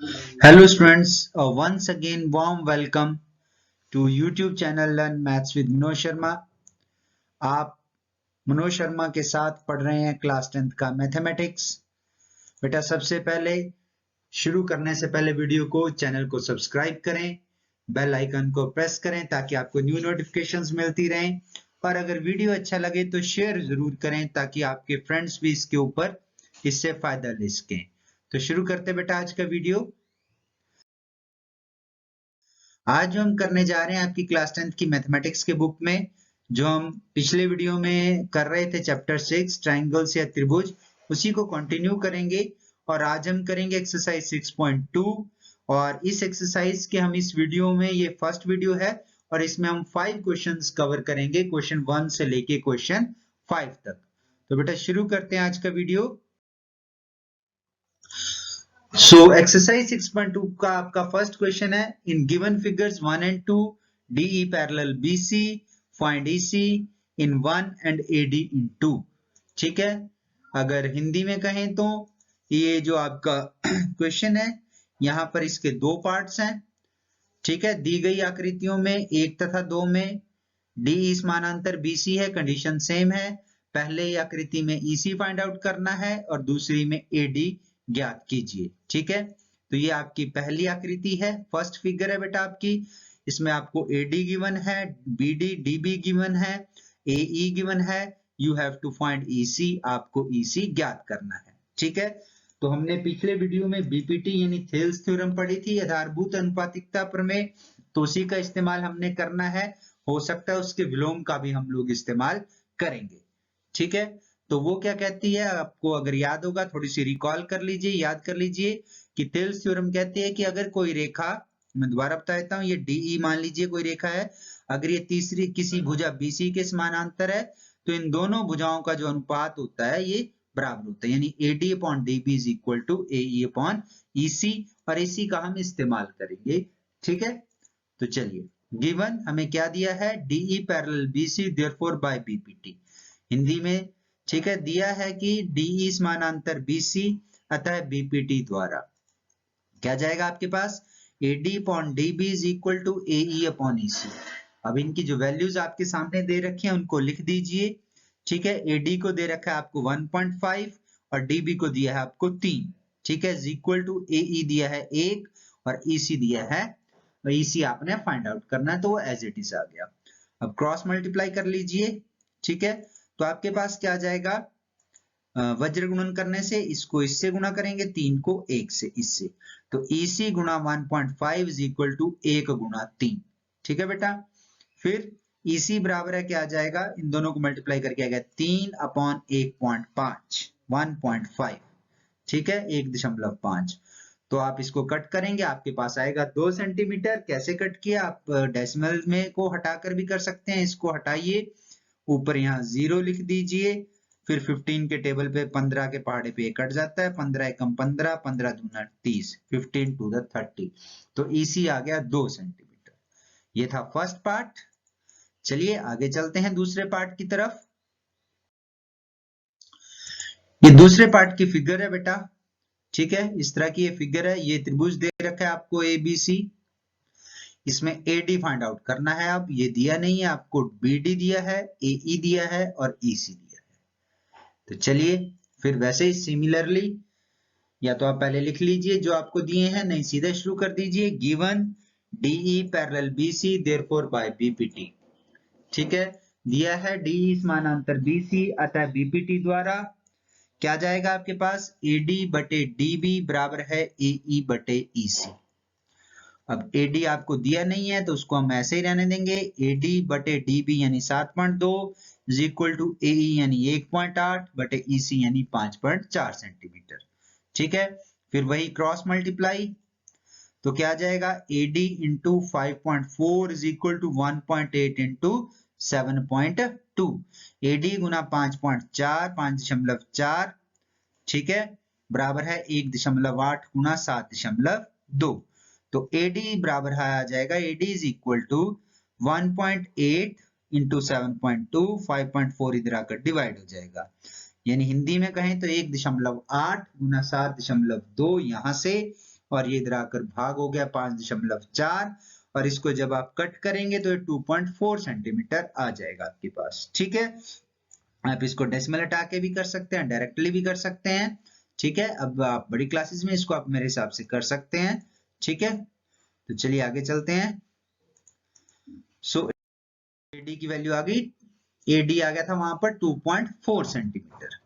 Hello students, once again warm welcome to YouTube channel Learn Maths with Manoj Sharma. आप मनोज शर्मा के साथ पढ़ रहे हैं क्लास 10th का मैथमेटिक्स। बेटा सबसे पहले शुरू करने से पहले वीडियो को चैनल को सब्सक्राइब करें, बेल आइकन को प्रेस करें ताकि आपको न्यू नोटिफिकेशंस मिलती रहें, और अगर वीडियो अच्छा लगे तो शेयर जरूर करें ताकि आपके फ्रेंड्स भी इसके ऊपर इससे फायदा ले सकें। तो शुरू करते बेटा आज का वीडियो। आज जो हम करने जा रहे हैं आपकी क्लास 10th की मैथमेटिक्स के बुक में, जो हम पिछले वीडियो में कर रहे थे चैप्टर 6 ट्राइंगल्स या त्रिभुज, उसी को कंटिन्यू करेंगे। और आज हम करेंगे एक्सरसाइज 6.2, और इस एक्सरसाइज के हम इस वीडियो में, ये फर्स्ट वीडियो है और इसमें हम 5 क्वेश्चंस कवर करेंगे, क्वेश्चन 1 से लेके क्वेश्चन 5 तक। तो बेटा शुरू करते हैं आज का वीडियो। So exercise 6.2 का आपका फर्स्ट क्वेश्चन है, in given figures 1 and 2 DE parallel BC, find EC in 1 and AD in 2। ठीक है, अगर हिंदी में कहें तो ये जो आपका क्वेश्चन है, यहाँ पर इसके दो पार्ट्स हैं। ठीक है, दी गई आकृतियों में 1 तथा 2 में DE समानांतर BC है, कंडीशन सेम है। पहले आकृति में EC फाइंड आउट करना है और दूसरी में AD ज्ञात कीजिए। ठीक है, तो ये आपकी पहली आकृति है, फर्स्ट फिगर है बेटा आपकी। इसमें आपको AD गिवन है, BD DB गिवन है, AE गिवन है, you have to find EC, आपको EC ज्ञात करना है। ठीक है, तो हमने पिछले वीडियो में BPT यानी थेल्स थ्योरम पढ़ी थी, आधारभूत अनुपातिकता प्रमेय, तो उसी का इस्तेमाल हमने करना है। हो सकता है उसके विलोम का भी हम लोग इस्तेमाल करेंगे। ठीक है, तो वो क्या कहती है, आपको अगर याद होगा थोड़ी सी रिकॉल कर लीजिए, याद कर लीजिए कि थेल्स थ्योरम कहती है कि अगर कोई रेखा, मैं दोबारा बता देता हूं, ये DE मान लीजिए कोई रेखा है, अगर ये तीसरी किसी भुजा BC के समानांतर है तो इन दोनों भुजाओं का जो अनुपात होता है ये बराबर होता है, यानी AD upon DB is equal to AE upon EC, और इसी का हम इस्तेमाल करेंगे। ठीक है, तो चलिए, गिवन हमें क्या दिया है, DE parallel BC therefore by BPT। Hindi में ठीक है, दिया है कि DE समानांतर BC अतः BPT द्वारा क्या जाएगा आपके पास, AD upon DB is equal to AE upon EC। अब इनकी जो वैल्यूज आपके सामने दे रखी हैं उनको लिख दीजिए। ठीक है, AD को दे रखा है आपको 1.5 और DB को दिया है आपको 3। ठीक है, इज इक्वल टू AE दिया है 1 और EC दिया है, EC आपने फाइंड आउट करना है, तो वो एज इट इज आ गया। अब क्रॉस मल्टीप्लाई कर लीजिए। ठीक है, तो आपके पास क्या आ जाएगा, वज्र गुणन करने से इसको इससे गुणा करेंगे, 3 को 1 से इससे, तो EC गुणा 1.5 इज इक्वल टू 1 गुणा 3। ठीक है बेटा, फिर EC बराबर है क्या आ जाएगा, इन दोनों को मल्टीप्लाई करके आएगा 3 अपॉन 1.5, 1.5। ठीक है, 1.5। तो आप इसको कट करेंगे, आपके पास आएगा 2 सेंटीमीटर। कैसे कट किया, आप डेसिमल में को हटाकर भी कर सकते हैं, इसको हटाइए, ऊपर यहाँ 0 लिख दीजिए, फिर 15 के टेबल पे 15 के पहाड़े पे कट जाता है, 15 एकम 15, 15 दूना 30, 15 टू द 30, तो EC आ गया 2 सेंटीमीटर। ये था फर्स्ट पार्ट। चलिए आगे चलते हैं दूसरे पार्ट की तरफ। ये दूसरे पार्ट की फिगर है बेटा। ठीक है, इस तरह की ये फिगर है, ये त्रिभुज दे रखा है आपको ABC, इसमें AD फाइंड आउट करना है। अब ये दिया नहीं है आपको, BD दिया है, AE दिया है और EC दिया है। तो चलिए फिर वैसे ही सिमिलरली, या तो आप पहले लिख लीजिए जो आपको दिए हैं, नहीं सीधा शुरू कर दीजिए, given DE parallel BC therefore by BPT। ठीक है, दिया है DE समानांतर BC अतः BPT द्वारा क्या जाएगा आपके पास, AD बटे DB बराबर है AE बटे EC। अब AD आपको दिया नहीं है तो उसको हम ऐसे ही रहने देंगे, AD बटे DB यानी 7.2 इज इक्वल टू AE यानी 1.8 बटे EC यानी 5.4 सेंटीमीटर। ठीक है, फिर वही क्रॉस मल्टीप्लाई, तो क्या आ जाएगा, AD into 5.4 is equal to 1.8 into 7.2, AD गुना 5.4, 5.4, ठीक है, बराबर है 1.8 गुना 7.2, तो AD बराबर है आ जाएगा, AD is equal to 1.8 into 7.2, 5.4 इधर आकर डिवाइड हो जाएगा, यानी हिंदी में कहें तो 1.8 गुना 7.2 यहां से और ये इधर आकर भाग हो गया 5.4 और इसको जब आप कट करेंगे तो ये 2.4 सेंटीमीटर आ जाएगा आपके पास। ठीक है, आप इसको डेसिमल हटा के भी कर सकते हैं, डायरेक्टली भी कर सकते हैं। ठीक है, अब आप बड़ी क्लासेस में इसको आप मेरे हिसाब से कर सकते हैं। ठीक है, तो चलिए आगे चलते हैं। सो एडी की वैल्यू आ गई, एडी आ गया था वहां पर 2.4 सेंटीमीटर।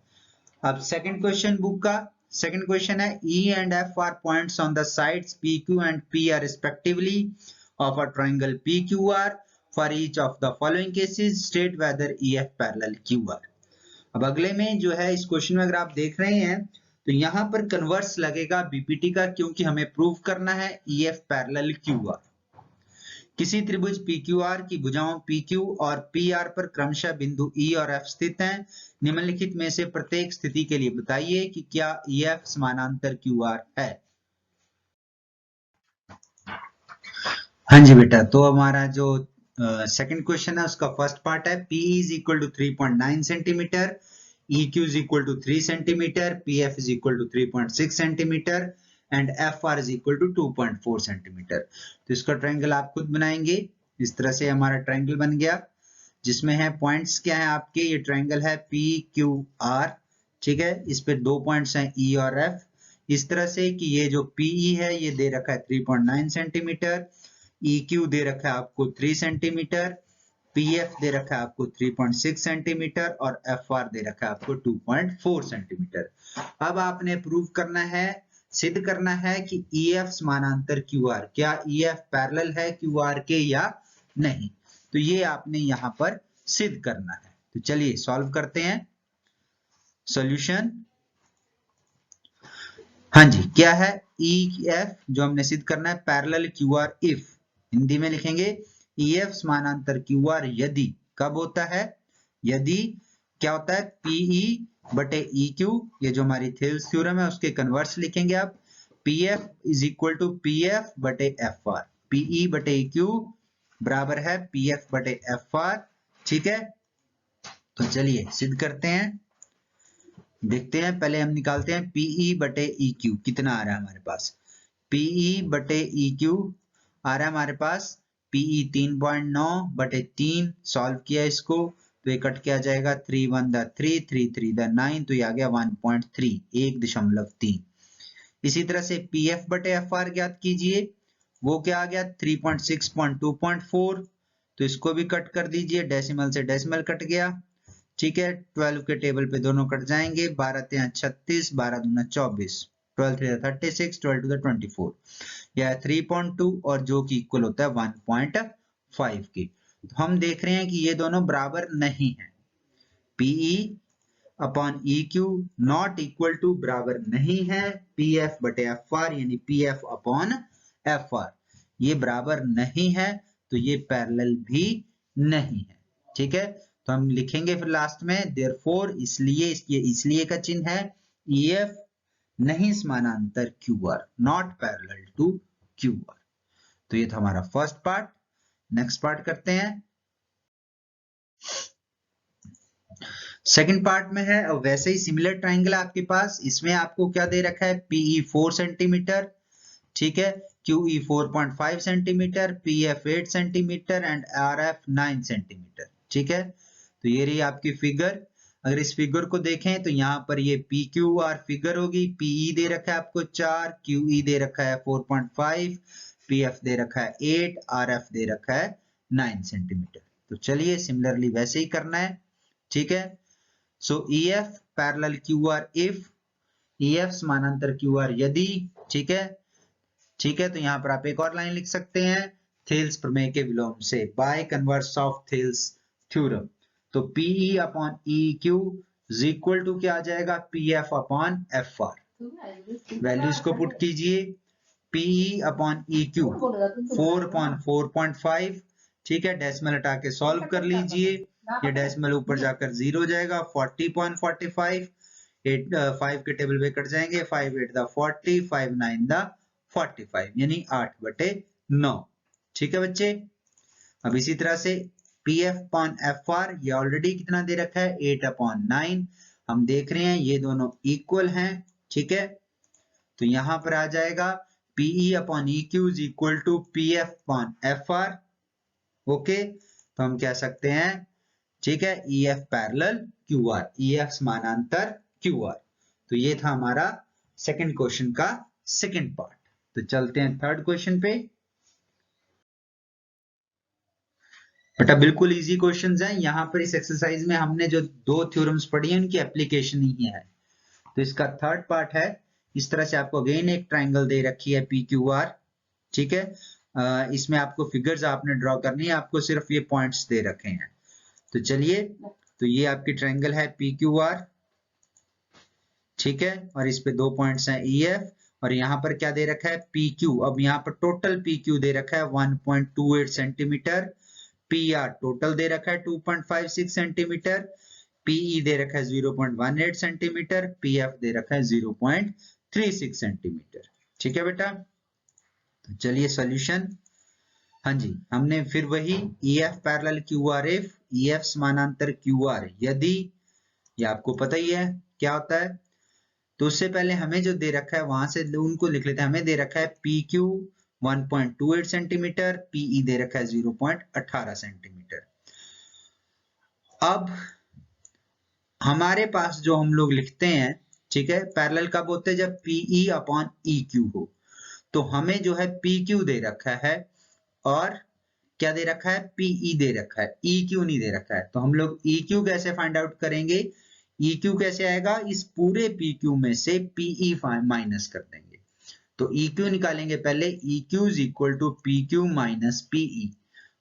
अब सेकंड क्वेश्चन बुक का सेकंड क्वेश्चन है E and F are points on the sides PQ and PR respectively of a triangle PQR. For each of the following cases state whether EF parallel QR. अब अगले में जो है इस question में अगर आप देख रहे हैं तो यहाँ पर कन्वर्स लगेगा बीपीटी का, क्योंकि हमें प्रूव करना है EF पैरेलल QR। किसी त्रिभुज PQR की भुजाओं PQ और PR पर क्रमशः बिंदु E और F स्थित हैं। निम्नलिखित में से प्रत्येक स्थिति के लिए बताइए कि क्या EF समानांतर QR है। हाँ जी बेटा, तो हमारा जो सेकंड क्वेश्चन है उसका फर्स्ट पार्ट है PE is equal to 3.9 centimetre, EQ is equal to 3 centimetre, PF is equal to 3.6 centimetre and FR is equal to 2.4 centimetre. तो इसका ट्रायंगल आप खुद बनाएंगे। इस तरह से हमारा ट्रायंगल बन गया, जिसमें है पॉइंट्स क्या है आपके, ये ट्रायंगल है PQR। ठीक है, इस पे दो पॉइंट्स हैं E और F। इस तरह से कि ये जो PE है ये दे रखा है 3.9 सेंटीमीटर, EQ दे रखा है आपको 3 सेंटीमीटर, PF दे रखा है आपको 3.6 सेंटीमीटर और FR दे रखा है आपको 2.4 सेंटीमीटर। अब आपने प्रूव करना है, सिद्ध करना है कि EF समानांतर QR, क्या EF पैरेलल है QR के या नहीं। तो ये आपने यहां पर सिद्ध करना है। तो चलिए सॉल्व करते हैं। सॉल्यूशन, हाँ जी, क्या है EF जो हमने सिद्ध करना है पैरेलल QR इफ, हिंदी में लिखेंगे EF समानांतर QR यदि, कब होता है, यदि क्या होता है PE बटे EQ, ये जो हमारी थेल्स थ्योरम है उसके कन्वर्स लिखेंगे आप, PF is equal to PF बटे FR, PE बटे EQ बराबर है PF बटे FR। ठीक है, तो चलिए सिद्ध करते हैं, देखते हैं। पहले हम निकालते हैं PE बटे EQ कितना आ रहा है हमारे पास। PE बटे EQ आ रहा है हमारे पास PE 3.9 बटे 3, सॉल्व किया इसको तो ये कट के आ जाएगा 3 1 द 3 3 3 द 9, तो ये आ गया 1.3, 1.3। इसी तरह से PF बटे FR ज्ञात कीजिए, वो क्या आ गया 3.6.2.4, तो इसको भी कट कर दीजिए, डेसिमल से डेसिमल कट गया। ठीक है, 12 के टेबल पे दोनों कट जाएंगे, 12 3 36, 12 दूना 24, 12 3 36, 12 2 24, यह 3.2 और जो कि इक्वल होता है 1.5 के। तो हम देख रहे हैं कि ये दोनों बराबर नहीं है, PE upon EQ not equal to बराबर नहीं है PF बटे FR, यानी PF अपॉन FR, ये बराबर नहीं है, तो ये पैरेलल भी नहीं है। ठीक है, तो हम लिखेंगे फिर लास्ट में देयरफॉर, इसलिए का चिन्ह है EF नहीं समानांतर QR, not parallel to QR। तो ये था हमारा फर्स्ट पार्ट। नेक्स्ट पार्ट करते हैं। सेकंड पार्ट में है वैसे ही सिमिलर ट्रायंगल आपके पास, इसमें आपको क्या दे रखा है PE 4 सेंटीमीटर, ठीक है, QE 4.5 centimetre, PF 8 centimetre and RF 9 centimetre. ठीक है, तो ये रही आपकी फिगर। अगर इस फिगर को देखें तो यहाँ पर ये PQR फिगर होगी, PE दे रखा है आपको 4, QE दे रखा है 4.5, PF दे रखा है 8, RF दे रखा है 9 सेंटीमीटर। तो चलिए सिमिलरली वैसे ही करना है। ठीक है, सो EF parallel QR if, EF समानांतर QR यदि। ठीक है, ठीक है, तो यहाँ पर आप एक और लाइन लिख सकते हैं, थेल्स प्रमेय के विलोम से, by converse of Thales theorem. तो PE upon EQ is equal to क्या आ जाएगा PF अपॉन FR। वैल्यूज को पुट कीजिए, PE अपॉन EQ 4 अपॉन 4.5। ठीक है, डेसिमल हटा के सॉल्व कर लीजिए, ये डेसिमल ऊपर जाकर 0 हो जाएगा, 40.45, 5 के टेबल पे कट जाएंगे, 5 8 द 40, 5 9 द 45, यानी 8/9। ठीक है बच्चे, अब इसी तरह से PF अपॉन FR ये ऑलरेडी कितना दे रखा है 8/9, हम देख रहे हैं ये दोनों इक्वल हैं। ठीक है, तो यहां पर आ जाएगा PE upon EQ is equal to PF upon FR। Okay, तो हम कह सकते हैं, ठीक है, EF पैरेलल QR, EF समानांतर QR। तो ये था हमारा सेकंड क्वेश्चन का सेकंड पार्ट। तो चलते हैं थर्ड क्वेश्चन पे। बेटा बिल्कुल इजी क्वेश्चंस हैं। यहाँ पर इस एक्सरसाइज में हमने जो दो थ्योरम्स पढ़ी हैं उनकी एप्लीकेशन ही है। तो इसका थर्ड पार्ट है, इस तरह से आपको अगेन एक ट्राइंगल दे रखी है PQR, ठीक है। इसमें आपको फिगर्स आपने ड्रॉ करनी है, आपको सिर्फ ये पॉइंट्स दे रखे हैं। तो चलिए, तो ये आपकी ट्राइंगल है PQR, ठीक है, और इस पे दो पॉइंट्स हैं EF, और यहाँ पर क्या दे रखा है PQ। अब यहाँ पर टोटल PQ दे रखा है 1.28 सेंटीमीटर, PR टोटल दे रखा है 2.56 सेंटीमीटर, PE दे रखा है 0.18 सेंटीमीटर, PF दे रखा है 0.36 सेंटीमीटर। ठीक है बेटा, तो चलिए सॉल्यूशन। हाँ जी, हमने फिर वही EF पैरेलल QRF, EF समानांतर QR, यदि, ये आपको पता ही है क्या होता है। तो उससे पहले हमें जो दे रखा है वहां से उनको लिख लेते हैं। हमें दे रखा है PQ 1.28 सेंटीमीटर, PE दे रखा है 0.18 सेंटीमीटर। अब हमारे पास जो हम लोग लिखते हैं, ठीक है, पैरेलल कब होते हैं, जब PE अपॉन EQ हो। तो हमें जो है PQ दे रखा है और क्या दे रखा है, PE दे रखा है, EQ नहीं दे रखा है। तो हम लोग EQ कैसे फाइंड आउट करेंगे, EQ कैसे आएगा, इस पूरे PQ में से PE माइनस कर देंगे। तो EQ निकालेंगे पहले, EQ is equal to PQ minus PE,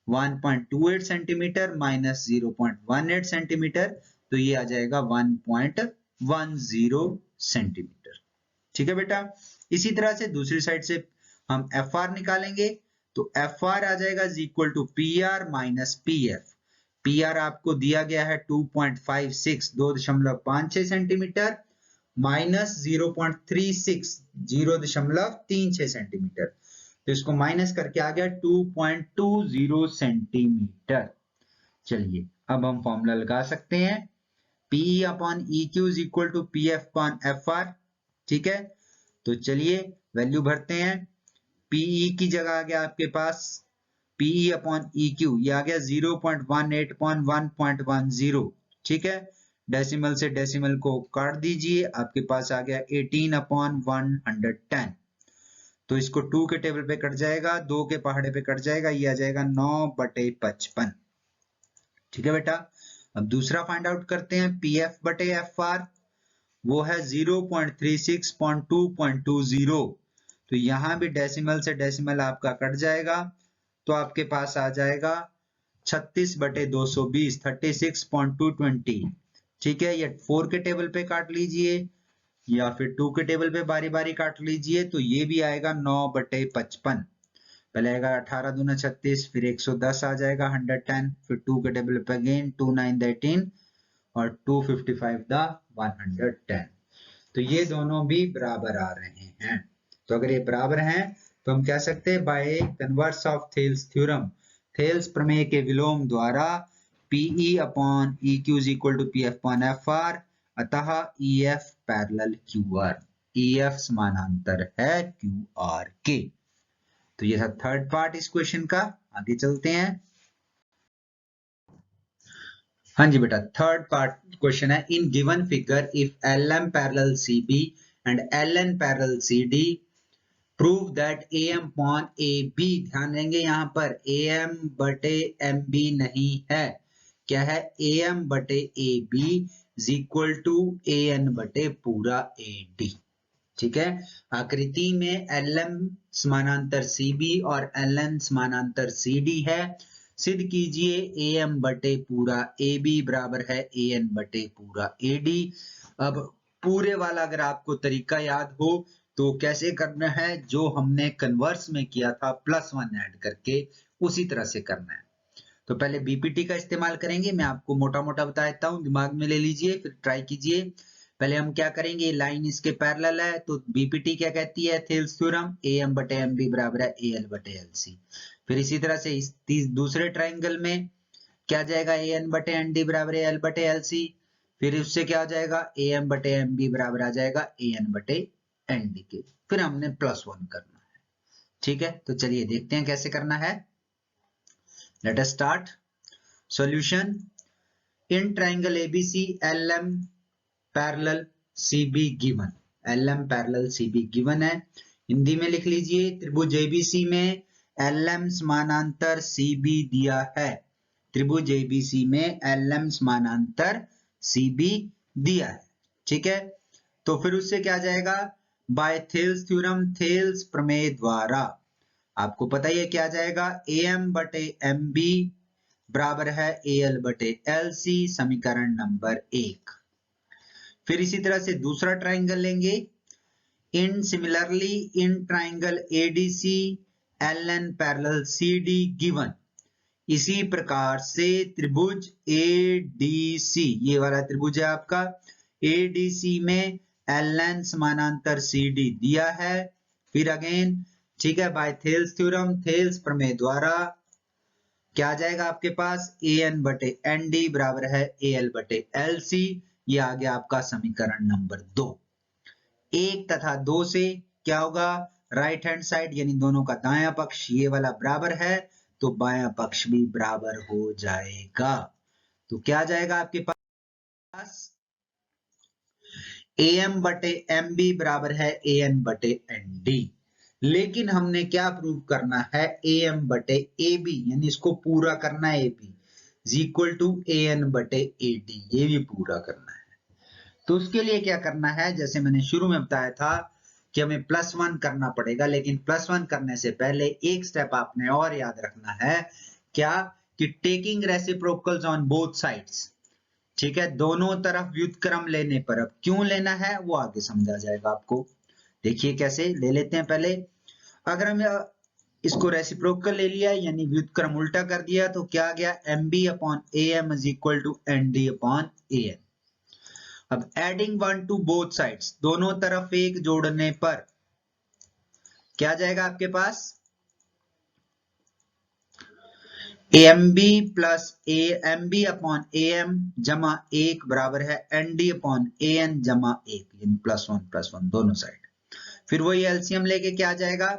1.28 centimetre minus 0.18 centimetre, तो ये आ जाएगा 1.10 सेंटीमीटर। ठीक है बेटा, इसी तरह से दूसरी साइड से हम FR निकालेंगे। तो FR आ जाएगा is equal to PR minus PF। PR आपको दिया गया है 2.56 2.56 सेंटीमीटर माइनस 0.36 0.36 सेंटीमीटर। तो इसको माइनस करके आ गया 2.20 सेंटीमीटर। चलिए अब हम फॉर्मूला लगा सकते हैं, PE upon EQ is equal to PF upon FR। ठीक है, तो चलिए वैल्यू भरते हैं। PE की जगह आ गया आपके पास PE अपॉन EQ, ये आ गया 0.18 अपॉन 1.10। ठीक है, डेसिमल से डेसिमल को काट दीजिए, आपके पास आ गया 18 अपॉन 110। तो इसको 2 के टेबल पे कट जाएगा, 2 के पहाड़े पे कट जाएगा, ये आ जाएगा 9/55। ठीक है बेटा, अब दूसरा फाइंड आउट करते हैं PF/FR, वो है 0.36.2.20। तो यहां भी डेसिमल से डेसिमल आपका कट जाएगा, तो आपके पास आ जाएगा 36/220, 36.220। ठीक है, ये 4 के टेबल पे काट लीजिए या फिर 2 के टेबल पे बारी बारी काट लीजिए, तो ये भी आएगा 9/55। पहले आएगा 18 दूना 36, फिर 110 आ जाएगा 110, फिर 2 के टेबल पे अगेन 2 9 18 और 255 द 110। तो ये दोनों भी बराबर आ रहे हैं। तो अगर ये बराबर हैं तो हम कह सकते हैं by converse of Thales theorem, Thales प्रमेय के विलोम द्वारा PE upon EQ is equal to PF upon FR, अतः EF पैरेलल QR, EF समानांतर है QR के। तो ये था थर्ड पार्ट इस क्वेश्चन का। आगे चलते हैं। हाँ जी बेटा, थर्ड पार्ट क्वेश्चन है, in given figure if LM parallel CB and LN parallel CD prove that AM upon AB, ध्यान देंगे यहाँ पर AM बटे MB नहीं है, क्या है, AM बटे AB is equal to AN बटे पूरा AD। ठीक है, आकृति में LM समानांतर CB और LN समानांतर CD है। सिद्ध कीजिए AM बटे पूरा AB बराबर है AN बटे पूरा AD। अब पूरे वाला अगर आपको तरीका याद हो तो कैसे करना है, जो हमने कन्वर्स में किया था +1 ऐड करके, उसी तरह से करना है। तो पहले BPT का इस्तेमाल करेंगे, मैं आपको मोटा मोटा बता देता हूँ, दिमाग में ले लीजिए फिर ट्राई कीजिए। पहले हम क्या करेंगे, लाइन इसके पैरेलल है, तो BPT क्या कहती है, थेल्स थ्योरम, AM बटे MB बराबर है AL बटे LC। फिर इसी तरह से इस दूसरे ट्राइंगल में क्या जाएगा, AN बटे ND बराबर है L बटे LC। फिर उससे क्या हो जाएगा, AM बटे MB बराबर आ जाएगा AN बटे ND के। फिर हमने +1 करना है। ठीक है, तो चलिए देखते हैं कैसे करना है। Let us start. Solution. In triangle ABC LM parallel CB given. LM parallel CB given है। हिंदी में लिख लीजिए, त्रिभुज एबीसी में LM समानांतर CB दिया है। त्रिभुज एबीसी में LM समानांतर CB दिया है। ठीक है, तो फिर उससे क्या जाएगा, बाय थेल्स थ्योरम, थेल्स प्रमेय द्वारा आपको पता ही है क्या जाएगा, AM बटे MB बराबर है AL बटे LC, समीकरण नंबर 1। फिर इसी तरह से दूसरा ट्राइंगल लेंगे। In similarly in triangle ADC LN parallel CD given. इसी प्रकार से त्रिभुज ADC, ये वाला त्रिभुज है आपका, ADC में LN समानांतर CD दिया है। फिर अगेन, ठीक है, बाय थेल्स थ्योरम, थेल्स प्रमेय द्वारा क्या आ जाएगा आपके पास, AN बटे ND बराबर है AL बटे LC। ये आ गया आपका समीकरण नंबर 2। 1 तथा 2 से क्या होगा, राइट हैंड साइड यानी दोनों का दायां पक्ष ये वाला बराबर है, तो बायां पक्ष भी बराबर हो जाएगा। तो क्या आ जाएगा आपके पास, AM बटे MB बराबर है AN बटे ND। लेकिन हमने क्या प्रूव करना है, AM बटे AB, यानी इसको पूरा करना है, AB is equal to AN बटे AD, ये भी पूरा करना है। तो उसके लिए क्या करना है, जैसे मैंने शुरू में बताया था कि हमें +1 करना पड़ेगा, लेकिन +1 करने से पहले एक स्टेप आपने और याद रखना है, क्या, कि taking reciprocals on both sides. ठीक है, दोनों तरफ व्युत्क्रम लेने पर, अब क्यों लेना है वो आगे समझा जाएगा आपको। देखिए कैसे ले लेते हैं। पहले अगर हम इसको रेसिप्रोकल ले लिया यानी व्युत्क्रम उल्टा कर दिया, तो क्या आ गया, MB upon AM is equal to ND upon AN। अब एडिंग 1 टू बोथ साइड्स, दोनों तरफ एक जोड़ने पर क्या जाएगा आपके पास, AMB plus AMB upon AM जमा 1 बराबर है ND अपॉन AN जमा 1, यानी +1 दोनों साइड। फिर वही एलसीएम लेके क्या आ जाएगा,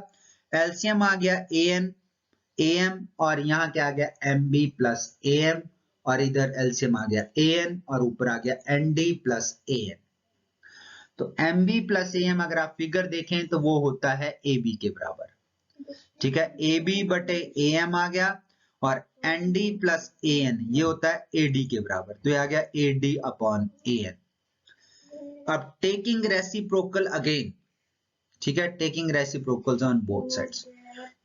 एलसीएम आ गया AM और यहाँ क्या आ गया MB प्लस AM, और इधर एलसीएम आ गया AN और ऊपर आ गया ND प्लस AN। तो MB प्लस AM अगर आप फिगर देखें तो वो होता है AB के बराबर। ठीक है, AB बटे AM आ गया, और ND प्लस AN ये होता है AD के बराबर, तो ये आ गया AD अपॉन AN। अब टेकिंग रेसिप्रोकल अगेन, ठीक है, taking reciprocals on both sides,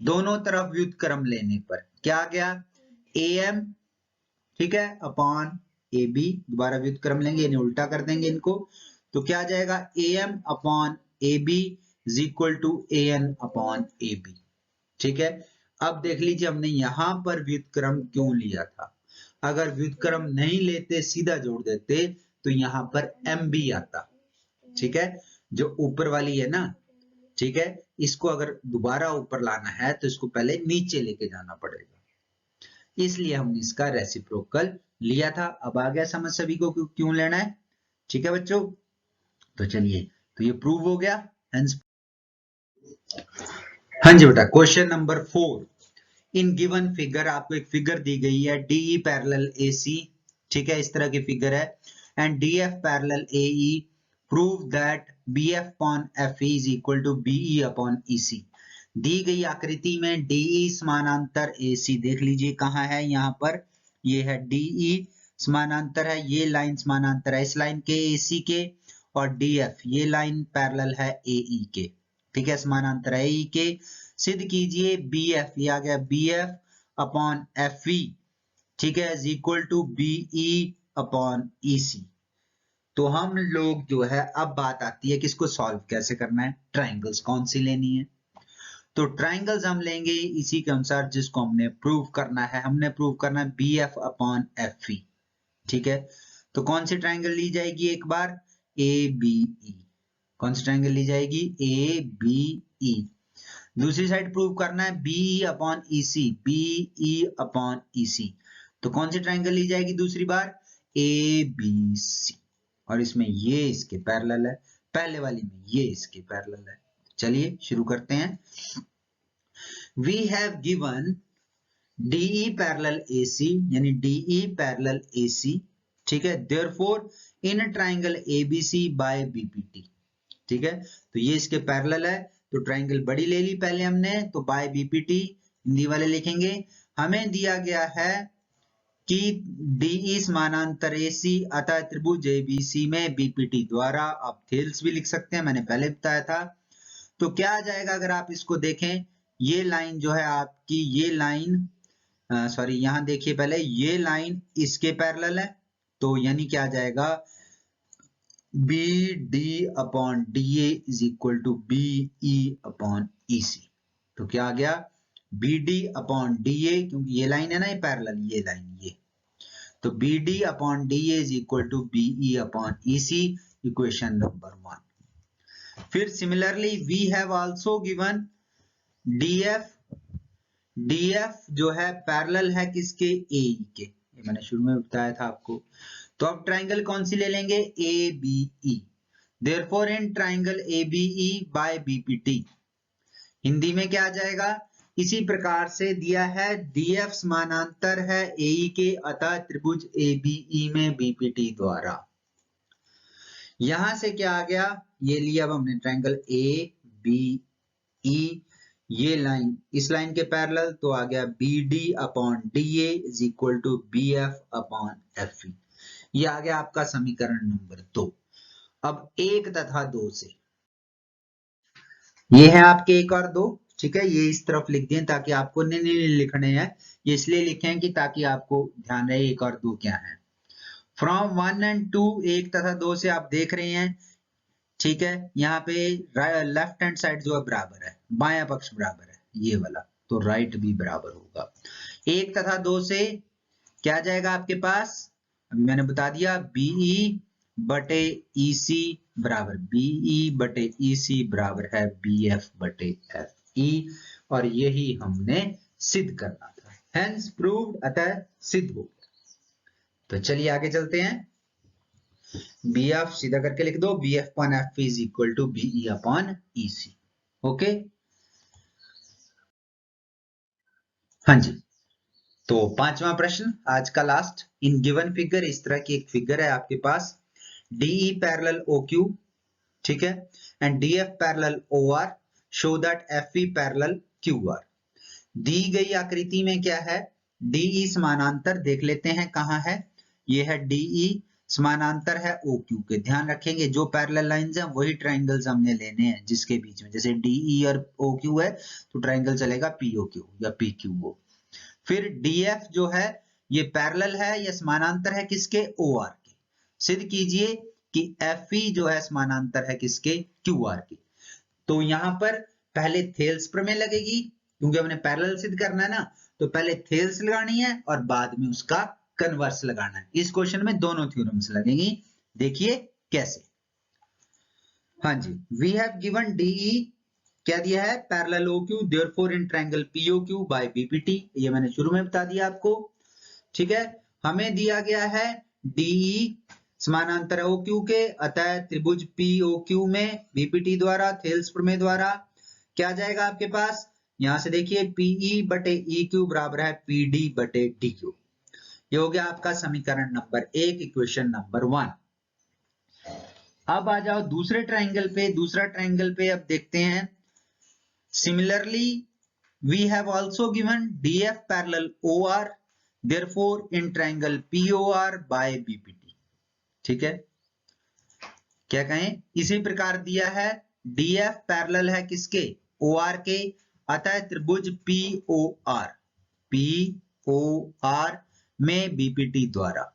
दोनों तरफ व्युत्क्रम लेने पर क्या आ गया, AM, ठीक है, अपॉन AB, दोबारा व्युत्क्रम लेंगे यानी उल्टा कर देंगे इनको, तो क्या आ जाएगा, AM upon AB is equal to AN upon AB। ठीक है, अब देख लीजिए हमने यहां पर व्युत्क्रम क्यों लिया था। अगर व्युत्क्रम नहीं लेते सीधा जोड़ देते तो यहां पर MB आता। ठीक है, जो ऊपर वाली है ना, ठीक है, इसको अगर दोबारा ऊपर लाना है तो इसको पहले नीचे लेके जाना पड़ेगा, इसलिए हमने इसका रेसिप्रोकल लिया था। अब आ गया समझ सभी को क्यों लेना है। ठीक है बच्चों, तो चलिए, तो ये प्रूव हो गया। हाँ जी बेटा, question number 4। In given figure, आपको एक फिगर दी गई है DE पैरेलल AC, ठीक है, इस तरह की फिगर है, and DF parallel AE, prove that BF upon FE is equal to BE upon EC। दी गई आकृति में DE समानांतर AC, देख लीजिए कहाँ है, यहाँ पर ये है DE समानांतर है, ये लाइन समानांतर है इस लाइन के AC के, और DF ये लाइन पैरेलल है AE के, ठीक है, समानांतर है AE के। सिद्ध कीजिए BF, ये आ गया BF अपॉन FE, ठीक है, is equal to BE upon EC। तो हम लोग जो है, अब बात आती है कि इसको सॉल्व कैसे करना है, ट्राइंगल्स कौन सी लेनी है। तो ट्राइंगल्स हम लेंगे इसी के अनुसार जिसको हमने प्रूव करना है, हमने प्रूव करना है BF अपॉन FE। ठीक है, तो कौन सी ट्राइंगल ली जाएगी, एक बार ABE, कौन सी ट्राइंगल ली जाएगी, ABE। दूसरी साइड प्रूव करना है BE upon EC, BE upon EC, तो कौन सी ट्राइंगल ली जाएगी दूसरी बार, ABC, और इसमें ये इसके पैरेलल है, पहले वाली में ये इसके पैरेलल है। चलिए शुरू करते हैं। We have given DE parallel AC, यानी DE पैरेलल AC, ठीक है। Therefore in triangle ABC by BPT, ठीक है। तो ये इसके पैरेलल है, तो ट्राइंगल बड़ी ले ली पहले हमने, तो बाय BPT हिंदी वाले लिखेंगे। हमें दिया गया है कि DE समानांतर AC अतः त्रिभुज ABC में BPT द्वारा, आप थेल्स भी लिख सकते हैं, मैंने पहले बताया था। तो क्या आ जाएगा अगर आप इसको देखें, ये लाइन जो है आपकी, ये लाइन सॉरी यहाँ देखिए पहले, ये लाइन इसके पैरेलल है, तो यानी क्या आ जाएगा, BD upon DA is equal to BE upon EC। तो क्या आ गया, BD अपॉन DA, क्योंकि ये लाइन है ना, ये पैरेलल, ये लाइन ये, तो BD upon DA is equal to BE upon EC, equation number 1। फिर similarly we have also given DF जो है पैरेलल है किसके, AE के, ये मैंने शुरू में बताया था आपको। तो अब ट्राइंगल कौन सी ले लेंगे, ABE। Therefore in triangle ABE by BPT, Hindi में क्या आ जाएगा, इसी प्रकार से दिया है DF समानांतर है AE के अतः त्रिभुज ABE में BPT द्वारा। यहां से क्या आ गया, ये लिया अब हमने ट्राइंगल ABE, ये लाइन इस लाइन के पैरेलल, तो आ गया BD upon DA is equal to BF upon FE। ये आ गया आपका समीकरण नंबर 2। अब 1 तथा 2 से, ये है आपके 1 और 2, ठीक है। ये इस तरफ लिख दिए ताकि आपको नहीं लिखने हैं, ये इसलिए लिखे हैं कि ताकि आपको ध्यान रहे 1 और 2 क्या है। फ्रॉम 1 एंड 2, 1 तथा 2 से आप देख रहे हैं, ठीक है। यहाँ पे लेफ्ट हैंड साइड जो है बराबर है, बायां पक्ष बराबर है, ये वाला, तो राइट भी बराबर होगा। 1 तथा 2 से क्या आ जाएगा आपके पास, अभी मैंने बता दिया, BE बटे EC बराबर BE बटे EC बराबर है BF बटे FE, और यही हमने सिद्ध करना था, हेंस प्रूव्ड, अतः सिद्ध हो गया। तो चलिए आगे चलते हैं। BF सीधा करके लिख दो, BF upon FE is equal to BE upon EC, okay. हाँ जी, तो 5वां प्रश्न आज का लास्ट, इन गिवन फिगर, इस तरह की एक फिगर है आपके पास, DE पैरेलल OQ, ठीक है, and DF parallel OR, show that FE parallel QR। दी गई आकृति में क्या है, DE समानांतर, देख लेते हैं कहां है, ये है DE समानांतर है OQ के। ध्यान रखेंगे जो पैरेलल लाइंस हैं वही ट्राइंगल्स हमने लेने हैं जिसके बीच में, जैसे DE और OQ है तो ट्राइंगल चलेगा POQ या PQO। फिर DF जो है ये पैरेलल है या समानांतर है किसके, OR के। सिद्ध कीजिए कि FE जो है समानांतर है किसके, QR के। तो यहां पर पहले थेल्स प्रमेय लगेगी, क्योंकि हमने पैरेलल सिद्ध करना है ना, तो पहले थेल्स लगानी है और बाद में उसका कन्वर्स लगाना है। इस क्वेश्चन में दोनों थ्योरम्स लगेंगी, देखिए कैसे। हाँ जी, वी हैव गिवन DE, क्या दिया है, parallel OQ, therefore in triangle POQ by BPT, ये मैंने शुरू में बता दिया आपको, ठीक है। हमें दिया गया है DE समानांतर OQ के अतः त्रिभुज POQ में BPT द्वारा, थेल्स प्रमेय द्वारा। क्या जाएगा आपके पास, यहां से देखिए PE बटे EQ बराबर है PD बटे DQ। ये हो गया आपका समीकरण नंबर 1, इक्वेशन नंबर 1। अब आ जाओ दूसरे ट्राइंगल पे, दूसरा ट्राइंगल पे अब देखते हैं। Similarly we have also given DF parallel OR, therefore in triangle POR by BPT, ठीक है। क्या कहें, इसी प्रकार दिया है DF पैरेलल है किसके, OR के, अतः त्रिभुज POR में BPT द्वारा।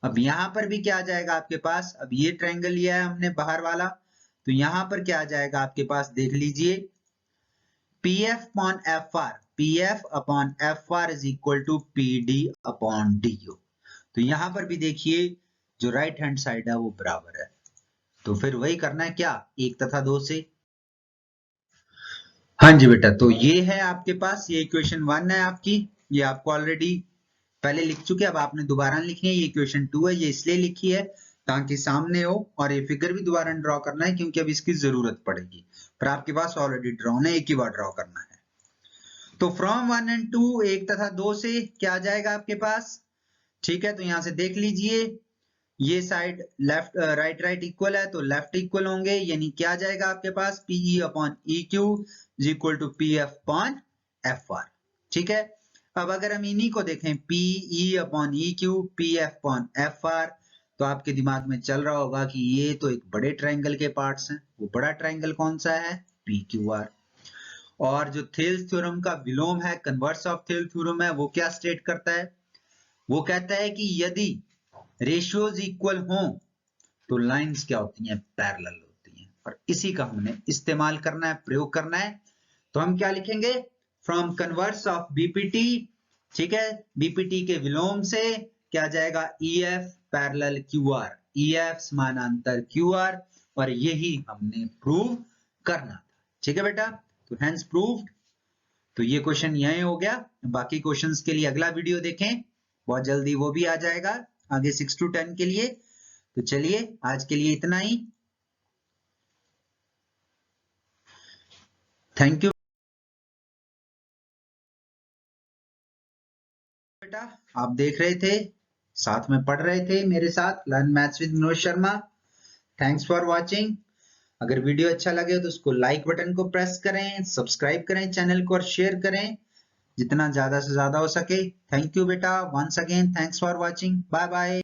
अब यहां पर भी क्या आ जाएगा आपके पास, अब ये ट्रायंगल लिया है हमने बाहर वाला, तो यहां पर क्या आ जाएगा आपके पास, देख लीजिए, PF upon FR, PF upon FR is equal to PD upon DU। तो यहां पर भी देखिए जो राइट हैंड साइड है वो बराबर है, तो फिर वही करना है क्या, 1 तथा 2 से। हाँ जी बेटा, तो ये है आपके पास, ये इक्वेशन 1 है आपकी, ये आपको ऑलरेडी पहले लिख चुके, अब आपने दोबारा लिखनी है। ये इक्वेशन 2 है, ये इसलिए लिखी है ताकि सामने हो, और ये फिगर भी दोबारा ड्रॉ करना है क्योंकि अब इसकी जरूरत पड़ेगी, पर आपके पास ऑलरेडी ड्रॉन है, एक ही बार ड्रॉ करना है। तो फ्रॉम 1 एंड 2 1 तथा 2 से क्या आ जाएगा आपके पास, ठीक है। तो यहां से देख लीजिए, ये side left right right equal है तो लेफ्ट इक्वल होंगे, यानी क्या आ जाएगा आपके पास PE upon EQ is equal to PF upon FR, ठीक है। अब अगर हम इन्हीं को देखें PE upon EQ PF upon FR, तो आपके दिमाग में चल रहा होगा कि ये तो एक बड़े ट्रायंगल के पार्ट्स हैं। वो बड़ा ट्रायंगल कौन सा है, PQR। और जो थेल्स थ्योरम का विलोम है, कन्वर्स ऑफ थेल्स थ्योरम है, वो क्या स्टेट करता है, वो कहता है कि यदि रेशियोज इक्वल हो तो लाइंस क्या होती हैं, पैरेलल होती हैं। और इसी का हमने इस्तेमाल करना है, प्रयोग करना है। तो हम क्या लिखेंगे, फ्रॉम कन्वर्स ऑफ बीपीटी, ठीक है, बीपीटी के विलोम से क्या जाएगा, EF पैरेलल QR, EF समानांतर QR, और यही हमने प्रूव करना था, ठीक है बेटा। तो हेंस प्रूव्ड। तो ये क्वेश्चन यही हो गया। बाकी क्वेश्चंस के लिए अगला वीडियो देखें, बहुत जल्दी वो भी आ जाएगा आगे 6 to 10 के लिए। तो चलिए आज के लिए इतना ही, थैंक यू बेटा। आप देख रहे थे, साथ में पढ़ रहे थे मेरे साथ learn maths with Manoj Sharma. Thanks for watching. अगर वीडियो अच्छा लगे तो उसको लाइक बटन को प्रेस करें, सब्सक्राइब करें चैनल को और शेयर करें जितना ज्यादा से ज्यादा हो सके। थैंक यू बेटा, once again thanks for watching, bye bye.